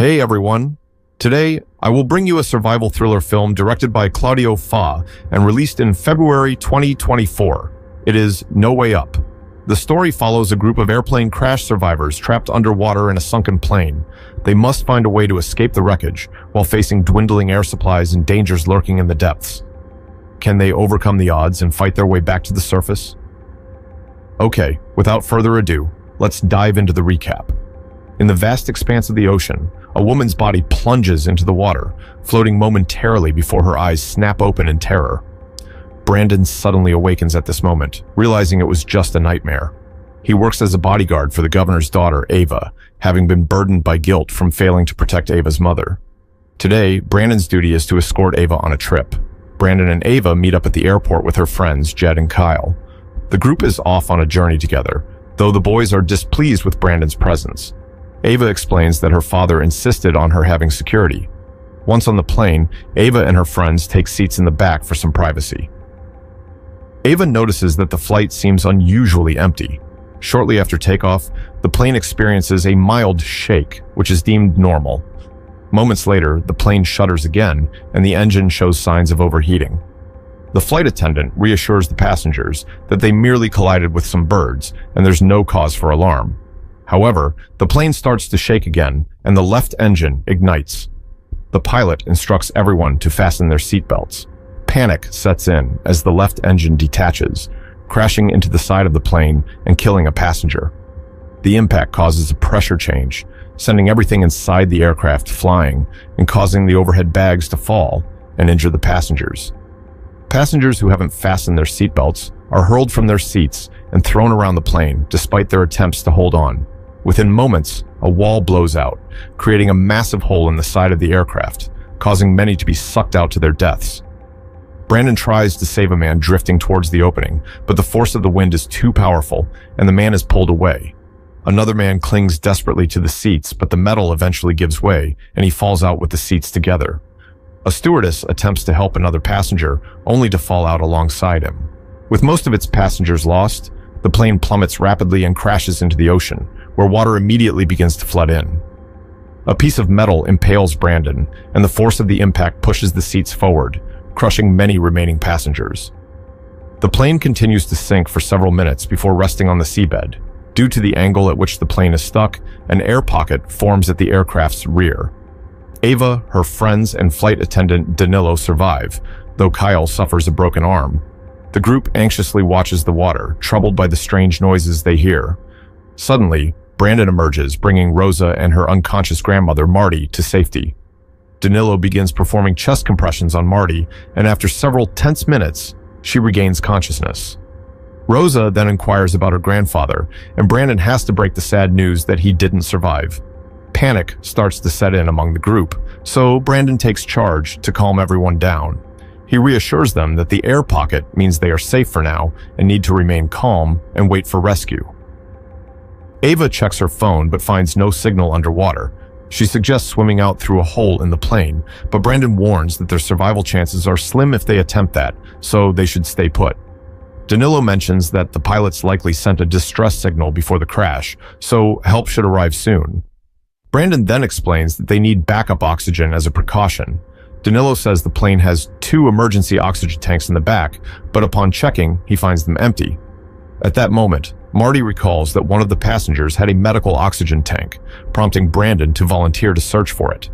Hey everyone! Today, I will bring you a survival thriller film directed by Claudio Fa and released in February 2024. It is No Way Up. The story follows a group of airplane crash survivors trapped underwater in a sunken plane. They must find a way to escape the wreckage while facing dwindling air supplies and dangers lurking in the depths. Can they overcome the odds and fight their way back to the surface? Okay, without further ado, let's dive into the recap. In the vast expanse of the ocean, a woman's body plunges into the water, floating momentarily before her eyes snap open in terror. Brandon suddenly awakens at this moment, realizing it was just a nightmare. He works as a bodyguard for the governor's daughter, Ava, having been burdened by guilt from failing to protect Ava's mother. Today, Brandon's duty is to escort Ava on a trip. Brandon and Ava meet up at the airport with her friends, Jed and Kyle. The group is off on a journey together, though the boys are displeased with Brandon's presence. Ava explains that her father insisted on her having security. Once on the plane, Ava and her friends take seats in the back for some privacy. Ava notices that the flight seems unusually empty. Shortly after takeoff, the plane experiences a mild shake, which is deemed normal. Moments later, the plane shudders again, and the engine shows signs of overheating. The flight attendant reassures the passengers that they merely collided with some birds, and there's no cause for alarm. However, the plane starts to shake again, and the left engine ignites. The pilot instructs everyone to fasten their seatbelts. Panic sets in as the left engine detaches, crashing into the side of the plane and killing a passenger. The impact causes a pressure change, sending everything inside the aircraft flying and causing the overhead bags to fall and injure the passengers. Passengers who haven't fastened their seatbelts are hurled from their seats and thrown around the plane despite their attempts to hold on. Within moments, a wall blows out, creating a massive hole in the side of the aircraft, causing many to be sucked out to their deaths. Brandon tries to save a man drifting towards the opening, but the force of the wind is too powerful, and the man is pulled away. Another man clings desperately to the seats, but the metal eventually gives way, and he falls out with the seats together. A stewardess attempts to help another passenger, only to fall out alongside him. With most of its passengers lost, the plane plummets rapidly and crashes into the ocean, where water immediately begins to flood in. A piece of metal impales Brandon, and the force of the impact pushes the seats forward, crushing many remaining passengers. The plane continues to sink for several minutes before resting on the seabed. Due to the angle at which the plane is stuck, an air pocket forms at the aircraft's rear. Ava, her friends, and flight attendant Danilo survive, though Kyle suffers a broken arm. The group anxiously watches the water, troubled by the strange noises they hear. Suddenly, Brandon emerges, bringing Rosa and her unconscious grandmother, Marty, to safety. Danilo begins performing chest compressions on Marty, and after several tense minutes, she regains consciousness. Rosa then inquires about her grandfather, and Brandon has to break the sad news that he didn't survive. Panic starts to set in among the group, so Brandon takes charge to calm everyone down. He reassures them that the air pocket means they are safe for now and need to remain calm and wait for rescue. Ava checks her phone but finds no signal underwater. She suggests swimming out through a hole in the plane, but Brandon warns that their survival chances are slim if they attempt that, so they should stay put. Danilo mentions that the pilots likely sent a distress signal before the crash, so help should arrive soon. Brandon then explains that they need backup oxygen as a precaution. Danilo says the plane has 2 emergency oxygen tanks in the back, but upon checking, he finds them empty. At that moment, Marty recalls that one of the passengers had a medical oxygen tank, prompting Brandon to volunteer to search for it.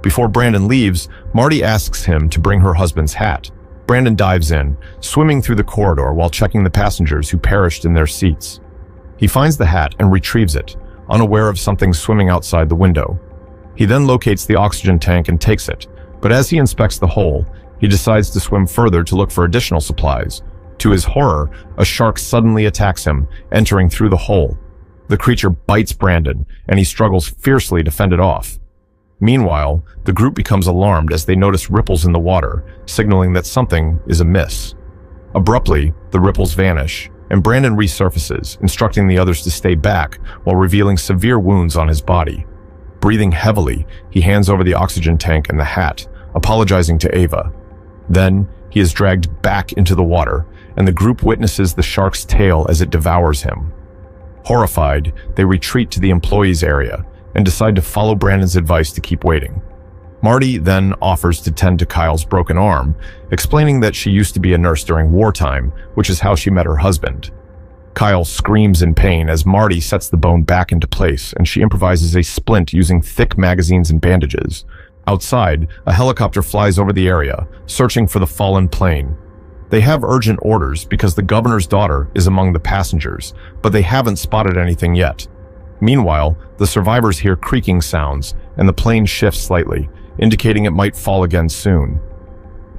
Before Brandon leaves, Marty asks him to bring her husband's hat. Brandon dives in, swimming through the corridor while checking the passengers who perished in their seats. He finds the hat and retrieves it, unaware of something swimming outside the window. He then locates the oxygen tank and takes it, but as he inspects the hole, he decides to swim further to look for additional supplies. To his horror, a shark suddenly attacks him, entering through the hole. The creature bites Brandon, and he struggles fiercely to fend it off. Meanwhile, the group becomes alarmed as they notice ripples in the water, signaling that something is amiss. Abruptly, the ripples vanish, and Brandon resurfaces, instructing the others to stay back while revealing severe wounds on his body. Breathing heavily, he hands over the oxygen tank and the hat, apologizing to Ava. Then, he is dragged back into the water, and the group witnesses the shark's tail as it devours him. Horrified, they retreat to the employees' area, and decide to follow Brandon's advice to keep waiting. Marty then offers to tend to Kyle's broken arm, explaining that she used to be a nurse during wartime, which is how she met her husband. Kyle screams in pain as Marty sets the bone back into place, and she improvises a splint using thick magazines and bandages. Outside, a helicopter flies over the area, searching for the fallen plane. They have urgent orders because the governor's daughter is among the passengers, but they haven't spotted anything yet. Meanwhile, the survivors hear creaking sounds, and the plane shifts slightly, indicating it might fall again soon.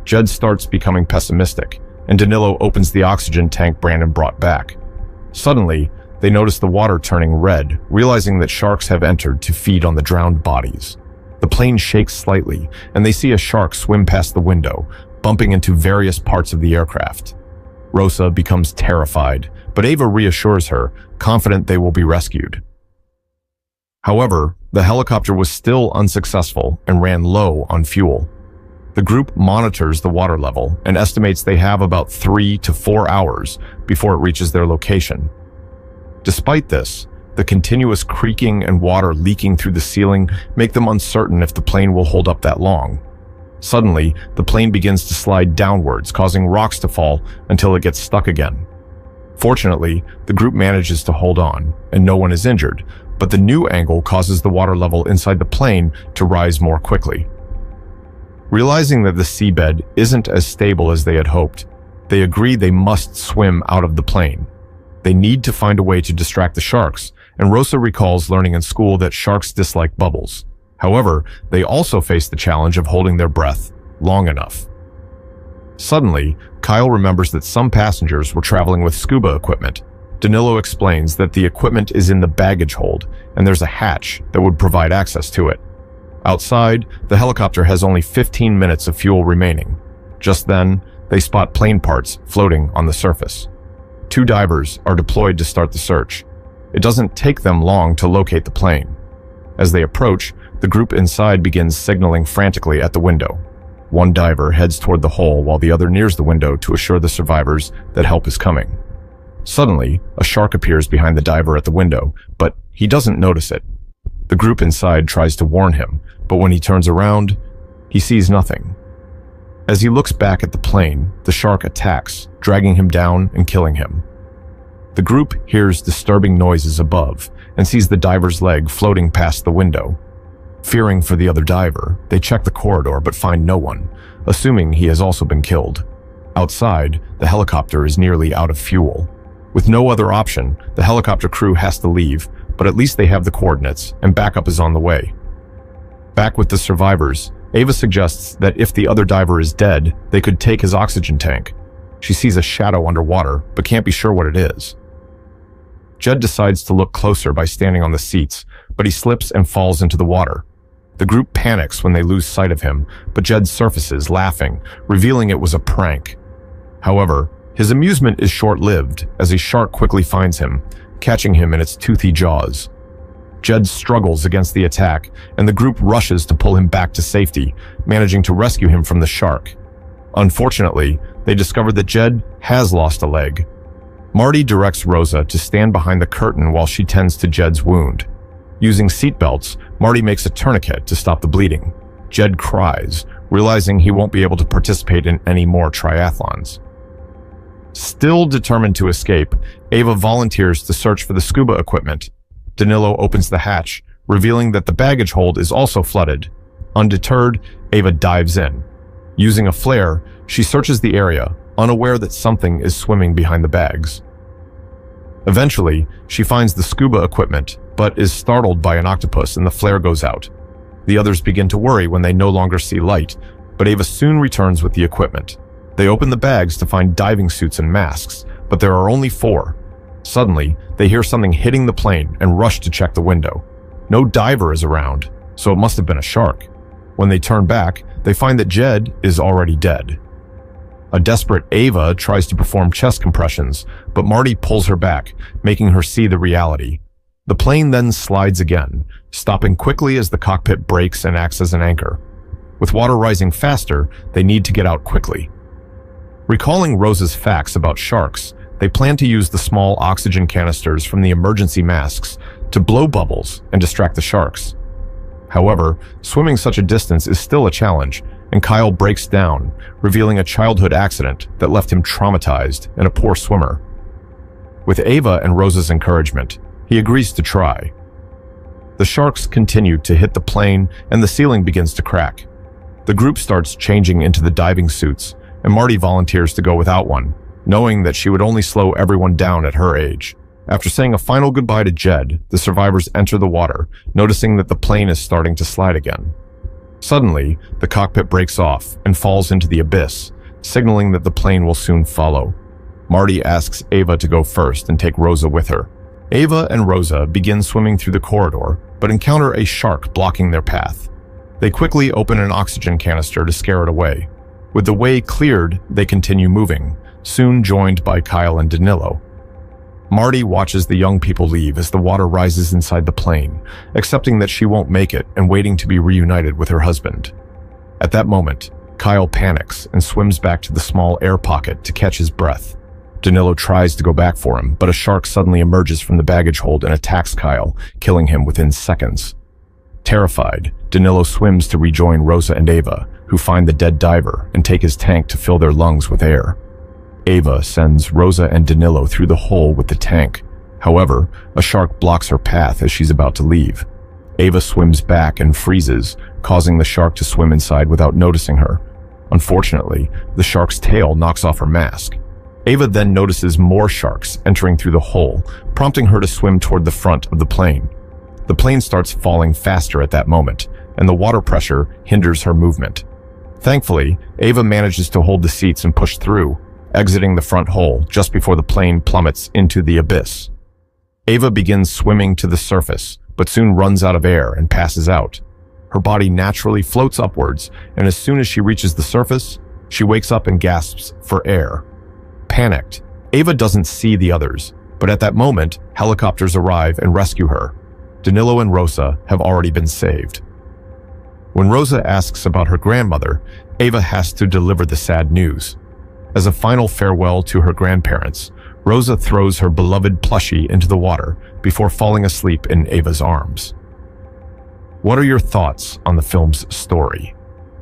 Jed starts becoming pessimistic, and Danilo opens the oxygen tank Brandon brought back. Suddenly, they notice the water turning red, realizing that sharks have entered to feed on the drowned bodies. The plane shakes slightly, and they see a shark swim past the window, bumping into various parts of the aircraft. Rosa becomes terrified, but Ava reassures her, confident they will be rescued. However, the helicopter was still unsuccessful and ran low on fuel. The group monitors the water level and estimates they have about 3 to 4 hours before it reaches their location. Despite this, the continuous creaking and water leaking through the ceiling make them uncertain if the plane will hold up that long. Suddenly, the plane begins to slide downwards, causing rocks to fall until it gets stuck again. Fortunately, the group manages to hold on, and no one is injured, but the new angle causes the water level inside the plane to rise more quickly. Realizing that the seabed isn't as stable as they had hoped, they agree they must swim out of the plane. They need to find a way to distract the sharks, and Rosa recalls learning in school that sharks dislike bubbles. However, they also face the challenge of holding their breath long enough. Suddenly, Kyle remembers that some passengers were traveling with scuba equipment. Danilo explains that the equipment is in the baggage hold, and there's a hatch that would provide access to it. Outside, the helicopter has only 15 minutes of fuel remaining. Just then, they spot plane parts floating on the surface. 2 divers are deployed to start the search. It doesn't take them long to locate the plane. As they approach, the group inside begins signaling frantically at the window. One diver heads toward the hole while the other nears the window to assure the survivors that help is coming. Suddenly, a shark appears behind the diver at the window, but he doesn't notice it. The group inside tries to warn him, but when he turns around, he sees nothing. As he looks back at the plane, the shark attacks, dragging him down and killing him. The group hears disturbing noises above and sees the diver's leg floating past the window. Fearing for the other diver, they check the corridor but find no one, assuming he has also been killed. Outside, the helicopter is nearly out of fuel. With no other option, the helicopter crew has to leave, but at least they have the coordinates, and backup is on the way. Back with the survivors, Ava suggests that if the other diver is dead, they could take his oxygen tank. She sees a shadow underwater, but can't be sure what it is. Jed decides to look closer by standing on the seats, but he slips and falls into the water. The group panics when they lose sight of him, but Jed surfaces, laughing, revealing it was a prank. However, his amusement is short-lived, as a shark quickly finds him, catching him in its toothy jaws. Jed struggles against the attack, and the group rushes to pull him back to safety, managing to rescue him from the shark. Unfortunately, they discover that Jed has lost a leg. Marty directs Rosa to stand behind the curtain while she tends to Jed's wound. Using seatbelts, Marty makes a tourniquet to stop the bleeding. Jed cries, realizing he won't be able to participate in any more triathlons. Still determined to escape, Ava volunteers to search for the scuba equipment. Danilo opens the hatch, revealing that the baggage hold is also flooded. Undeterred, Ava dives in. Using a flare, she searches the area, unaware that something is swimming behind the bags. Eventually, she finds the scuba equipment, but is startled by an octopus and the flare goes out. The others begin to worry when they no longer see light, but Ava soon returns with the equipment. They open the bags to find diving suits and masks, but there are only 4. Suddenly, they hear something hitting the plane and rush to check the window. No diver is around, so it must have been a shark. When they turn back, they find that Jed is already dead. A desperate Ava tries to perform chest compressions, but Marty pulls her back, making her see the reality. The plane then slides again, stopping quickly as the cockpit breaks and acts as an anchor. With water rising faster, they need to get out quickly. Recalling Rosa's facts about sharks, they plan to use the small oxygen canisters from the emergency masks to blow bubbles and distract the sharks. However, swimming such a distance is still a challenge, and Kyle breaks down, revealing a childhood accident that left him traumatized and a poor swimmer. With Ava and Rosa's encouragement, he agrees to try. The sharks continue to hit the plane, and the ceiling begins to crack. The group starts changing into the diving suits, and Marty volunteers to go without one, knowing that she would only slow everyone down at her age. After saying a final goodbye to Jed, the survivors enter the water, noticing that the plane is starting to slide again. Suddenly, the cockpit breaks off and falls into the abyss, signaling that the plane will soon follow. Marty asks Ava to go first and take Rosa with her. Ava and Rosa begin swimming through the corridor, but encounter a shark blocking their path. They quickly open an oxygen canister to scare it away. With the way cleared, they continue moving, soon joined by Kyle and Danilo. Marty watches the young people leave as the water rises inside the plane, accepting that she won't make it and waiting to be reunited with her husband. At that moment, Kyle panics and swims back to the small air pocket to catch his breath. Danilo tries to go back for him, but a shark suddenly emerges from the baggage hold and attacks Kyle, killing him within seconds. Terrified, Danilo swims to rejoin Rosa and Ava, who find the dead diver and take his tank to fill their lungs with air. Ava sends Rosa and Danilo through the hole with the tank. However, a shark blocks her path as she's about to leave. Ava swims back and freezes, causing the shark to swim inside without noticing her. Unfortunately, the shark's tail knocks off her mask. Ava then notices more sharks entering through the hole, prompting her to swim toward the front of the plane. The plane starts falling faster at that moment, and the water pressure hinders her movement. Thankfully, Ava manages to hold the seats and push through, exiting the front hole just before the plane plummets into the abyss. Ava begins swimming to the surface, but soon runs out of air and passes out. Her body naturally floats upwards, and as soon as she reaches the surface, she wakes up and gasps for air. Panicked, Ava doesn't see the others, but at that moment, helicopters arrive and rescue her. Danilo and Rosa have already been saved. When Rosa asks about her grandmother, Ava has to deliver the sad news. As a final farewell to her grandparents, Rosa throws her beloved plushie into the water before falling asleep in Ava's arms. What are your thoughts on the film's story?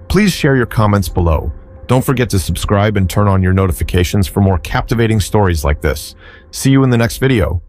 Please share your comments below. Don't forget to subscribe and turn on your notifications for more captivating stories like this. See you in the next video.